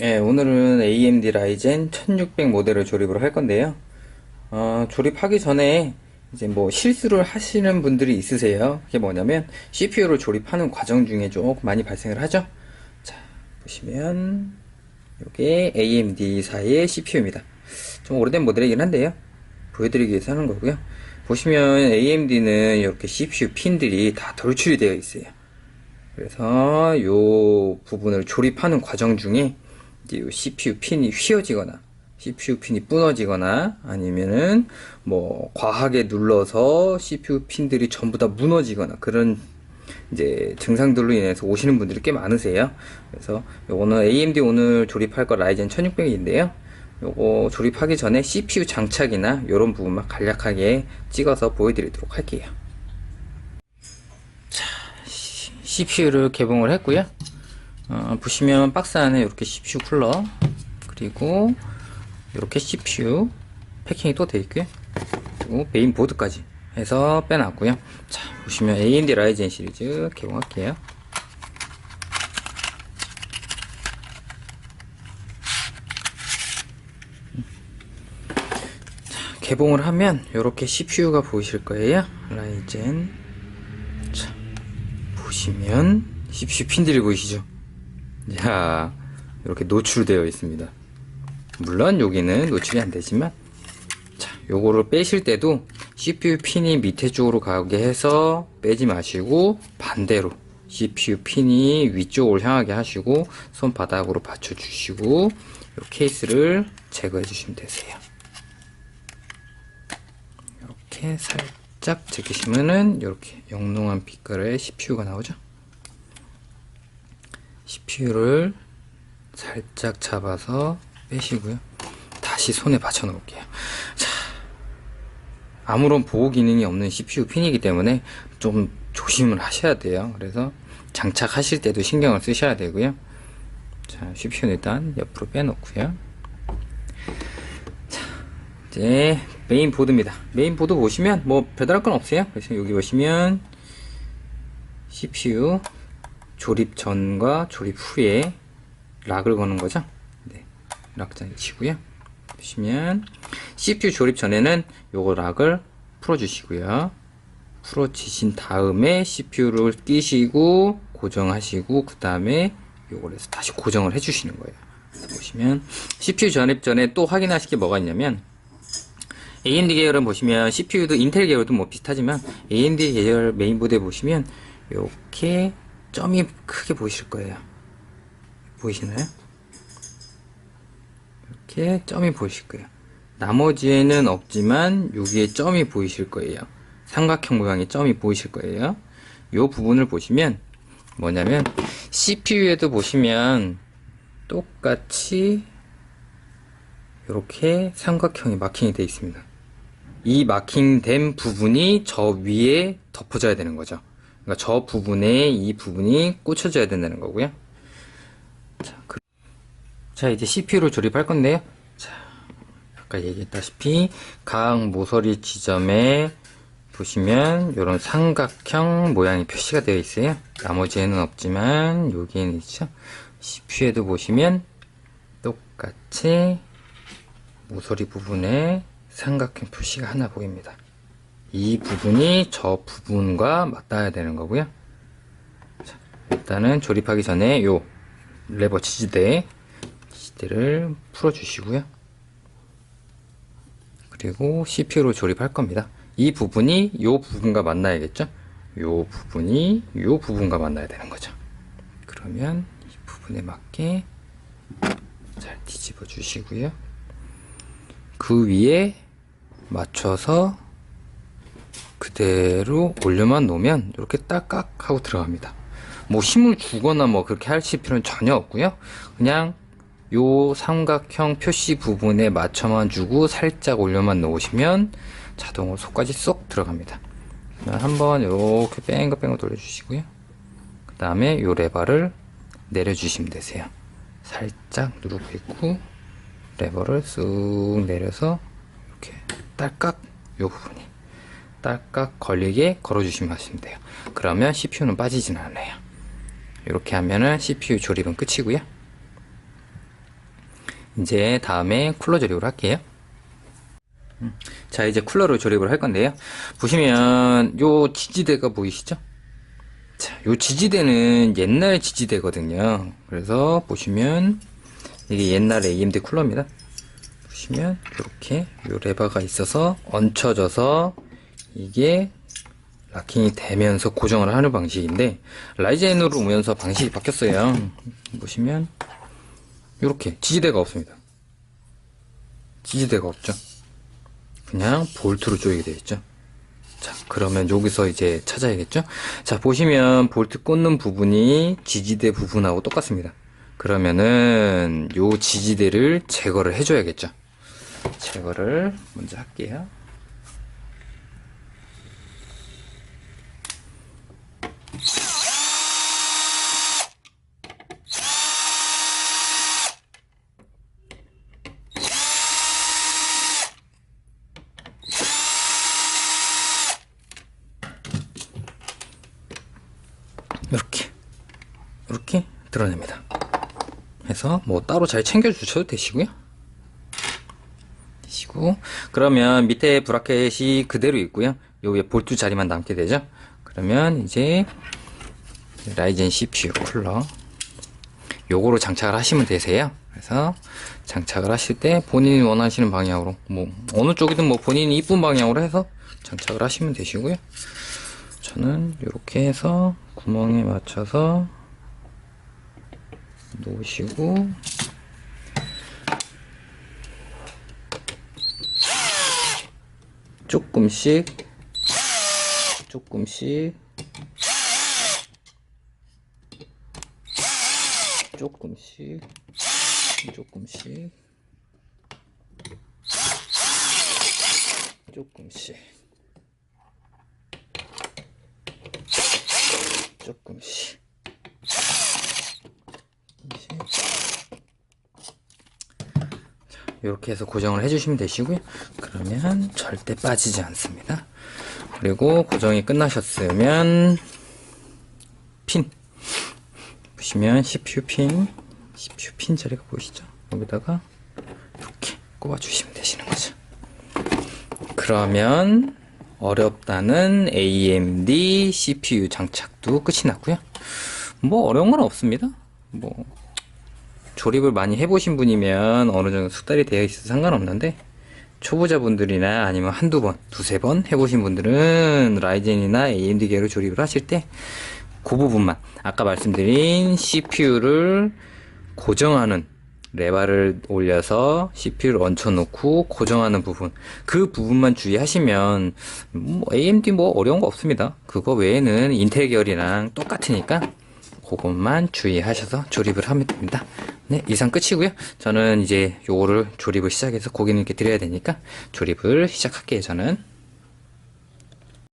예, 오늘은 AMD 라이젠 1600 모델을 조립을 할 건데요. 조립하기 전에 이제 뭐 실수를 하시는 분들이 있으세요. 그게 뭐냐면 CPU를 조립하는 과정 중에 조금 많이 발생을 하죠. 자, 보시면 이게 AMD사의 CPU입니다. 좀 오래된 모델이긴 한데요. 보여드리기 위해서 하는 거고요. 보시면 AMD는 이렇게 CPU 핀들이 다 돌출이 되어 있어요. 그래서 이 부분을 조립하는 과정 중에 이제 CPU 핀이 휘어지거나 CPU 핀이 부러지거나 아니면은 뭐 과하게 눌러서 CPU 핀들이 전부 다 무너지거나 그런 이제 증상들로 인해서 오시는 분들이 꽤 많으세요. 그래서 요거는 AMD 오늘 조립할 거 라이젠 1600인데요. 요거 조립하기 전에 CPU 장착이나 이런 부분만 간략하게 찍어서 보여드리도록 할게요. CPU를 개봉을 했고요. 보시면 박스 안에 이렇게 CPU 쿨러 그리고 이렇게 CPU 패킹이 또 되어 있고요. 그리고 메인 보드까지 해서 빼놨고요. 자, 보시면 AMD 라이젠 시리즈 개봉할게요. 자, 개봉을 하면 이렇게 CPU가 보이실 거예요. 라이젠. 자, 보시면 CPU 핀들이 보이시죠? 자, 이렇게 노출되어 있습니다. 물론 여기는 노출이 안 되지만, 자, 요거를 빼실 때도 CPU 핀이 밑에 쪽으로 가게 해서 빼지 마시고 반대로 CPU 핀이 위쪽을 향하게 하시고 손바닥으로 받쳐주시고 요 케이스를 제거해 주시면 되세요. 이렇게 살짝 제끼시면은 이렇게 영롱한 빛깔의 CPU가 나오죠. CPU를 살짝 잡아서 빼시고요. 다시 손에 받쳐 놓을게요. 자, 아무런 보호 기능이 없는 CPU 핀이기 때문에 좀 조심을 하셔야 돼요. 그래서 장착하실 때도 신경을 쓰셔야 되고요. 자, CPU는 일단 옆으로 빼놓고요. 자, 이제 메인 보드입니다. 메인 보드 보시면 뭐 별다를 건 없어요. 그래서 여기 보시면 CPU 조립 전과 조립 후에 락을 거는 거죠. 네, 락장이 치고요. 보시면 CPU 조립 전에는 요거 락을 풀어주시고요. 풀어주신 다음에 CPU를 끼시고 고정하시고 그 다음에 요걸 해서 다시 고정을 해주시는 거예요. 보시면 CPU 조립 전에 또 확인하실 게 뭐가 있냐면 AMD 계열은 보시면 CPU도 인텔 계열도 뭐 비슷하지만 AMD 계열 메인보드에 보시면 이렇게 점이 크게 보이실 거예요. 보이시나요? 이렇게 점이 보이실 거예요. 나머지에는 없지만 여기에 점이 보이실 거예요. 삼각형 모양의 점이 보이실 거예요. 이 부분을 보시면 뭐냐면 CPU에도 보시면 똑같이 이렇게 삼각형이 마킹이 되어 있습니다. 이 마킹된 부분이 저 위에 덮어져야 되는 거죠. 그러니까 저 부분에 이 부분이 꽂혀져야 된다는 거고요. 자, 이제 CPU를 조립할 건데요. 자, 아까 얘기했다시피 각 모서리 지점에 보시면 이런 삼각형 모양이 표시가 되어 있어요. 나머지에는 없지만 여기에는 있죠. CPU에도 보시면 똑같이 모서리 부분에 삼각형 표시가 하나 보입니다. 이 부분이 저 부분과 맞닿아야 되는 거고요. 자, 일단은 조립하기 전에 요 레버 지지대를 풀어주시고요. 그리고 CPU로 조립할 겁니다. 이 부분이 요 부분과 만나야겠죠? 요 부분이 요 부분과 만나야 되는 거죠. 그러면 이 부분에 맞게 잘 뒤집어 주시고요. 그 위에 맞춰서 그대로 올려만 놓으면 이렇게 딸깍 하고 들어갑니다. 뭐 힘을 주거나 뭐 그렇게 하실 필요는 전혀 없고요. 그냥 요 삼각형 표시 부분에 맞춰만 주고 살짝 올려만 놓으시면 자동으로 속까지 쏙 들어갑니다. 한번 이렇게 뺑글뺑글 돌려주시고요. 그 다음에 요 레버를 내려주시면 되세요. 살짝 누르고 있고 레버를 쑥 내려서 이렇게 딸깍 요 부분이 딸깍 걸리게 걸어주시면 하시면 돼요. 그러면 CPU는 빠지진 않아요. 이렇게 하면은 CPU 조립은 끝이고요. 이제 다음에 쿨러 조립을 할게요. 자, 이제 쿨러로 조립을 할 건데요. 보시면 요 지지대가 보이시죠? 자, 요 지지대는 옛날 지지대거든요. 그래서 보시면 이게 옛날 AMD 쿨러입니다. 보시면 이렇게 요 레버가 있어서 얹혀져서 이게 락킹이 되면서 고정을 하는 방식인데, 라이젠으로 오면서 방식이 바뀌었어요. 보시면 이렇게 지지대가 없습니다. 지지대가 없죠. 그냥 볼트로 조이게 되어 있죠. 자, 그러면 여기서 이제 찾아야겠죠? 자, 보시면 볼트 꽂는 부분이 지지대 부분하고 똑같습니다. 그러면은 요 지지대를 제거를 해줘야겠죠. 제거를 먼저 할게요. 이렇게 드러냅니다. 해서 뭐 따로 잘 챙겨 주셔도 되시고요. 그러면 밑에 브라켓이 그대로 있고요. 요 위에 볼트 자리만 남게 되죠. 그러면 이제 라이젠 CPU 쿨러 요거로 장착을 하시면 되세요. 그래서 장착을 하실 때 본인이 원하시는 방향으로, 뭐 어느 쪽이든 뭐 본인이 이쁜 방향으로 해서 장착을 하시면 되시고요. 저는 이렇게 해서 구멍에 맞춰서 놓으시고, 조금씩 조금씩 조금씩 조금씩 조금씩 조금씩 이렇게 해서 고정을 해주시면 되시고요. 그러면 절대 빠지지 않습니다. 그리고 고정이 끝나셨으면 핀 보시면 CPU 핀 자리가 보이시죠? 여기다가 이렇게 꼽아주시면 되시는 거죠. 그러면 어렵다는 AMD CPU 장착도 끝이 났고요. 뭐 어려운 건 없습니다. 뭐 조립을 많이 해보신 분이면 어느 정도 숙달이 되어 있어서 상관없는데, 초보자분들이나 아니면 한두 번, 두세 번 해보신 분들은 라이젠이나 AMD계로 조립을 하실 때 그 부분만, 아까 말씀드린 CPU를 고정하는 레바를 올려서 CPU를 얹혀놓고 고정하는 부분, 그 부분만 주의하시면 뭐 AMD 뭐 어려운 거 없습니다. 그거 외에는 인텔 계열이랑 똑같으니까 그것만 주의하셔서 조립을 하면 됩니다. 네, 이상 끝이고요. 저는 이제 요거를 조립을 시작해서 고객님께 드려야 되니까 조립을 시작할게요, 저는.